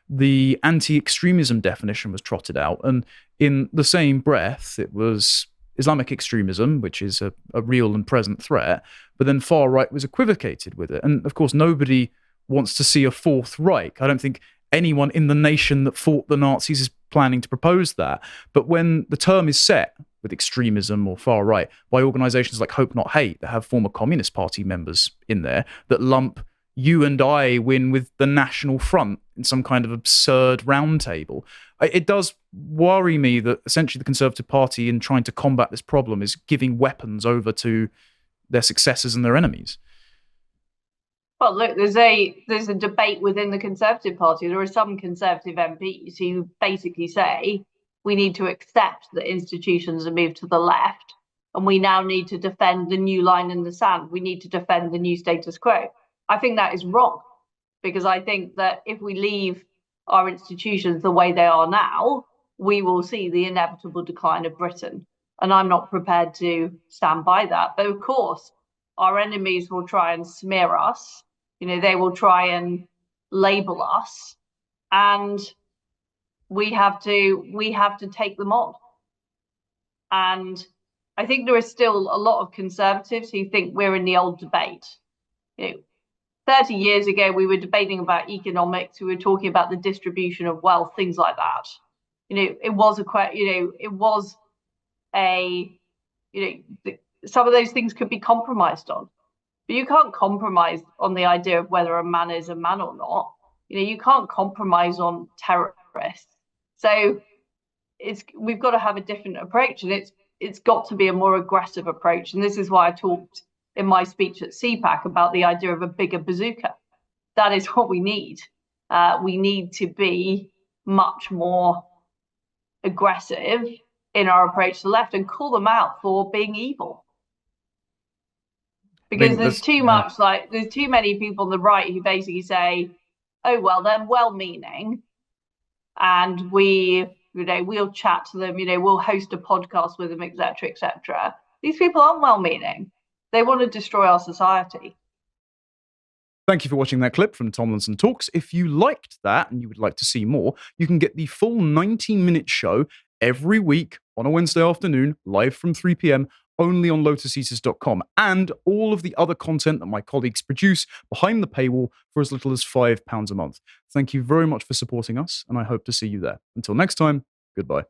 the anti-extremism definition was trotted out. And in the same breath, it was Islamic extremism, which is a real and present threat, but then far right was equivocated with it. And of course, nobody wants to see a Fourth Reich. I don't think anyone in the nation that fought the Nazis is planning to propose that. But when the term is set with extremism or far right by organizations like Hope Not Hate that have former Communist Party members in there that lump you and I win with the National Front in some kind of absurd roundtable. It does worry me that essentially the Conservative Party, in trying to combat this problem, is giving weapons over to their successors and their enemies. Well, look, there's a debate within the Conservative Party. There are some Conservative MPs who basically say we need to accept that institutions have moved to the left, and we now need to defend the new line in the sand. We need to defend the new status quo. I think that is wrong, because I think that if we leave our institutions the way they are now, we will see the inevitable decline of Britain. And I'm not prepared to stand by that. But of course, our enemies will try and smear us. They will try and label us, and we have to take them on. And I think there is still a lot of conservatives who think we're in the old debate. 30 years ago, we were debating about economics. We were talking about the distribution of wealth, things like that. Some of those things could be compromised on, but you can't compromise on the idea of whether a man is a man or not. You can't compromise on terrorists. So we've got to have a different approach, and it's got to be a more aggressive approach. And this is why I talked in my speech at CPAC about the idea of a bigger bazooka. That is what we need. We need to be much more aggressive in our approach to the left and call them out for being evil. Because there's too many people on the right who basically say, oh, well, they're well-meaning, and we'll chat to them, we'll host a podcast with them, etc., etc. These people aren't well-meaning. They want to destroy our society. Thank you for watching that clip from Tomlinson Talks. If you liked that and you would like to see more, you can get the full 90-minute show every week on a Wednesday afternoon, live from 3 p.m, only on lotuseaters.com, and all of the other content that my colleagues produce behind the paywall for as little as £5 a month. Thank you very much for supporting us, and I hope to see you there. Until next time, goodbye.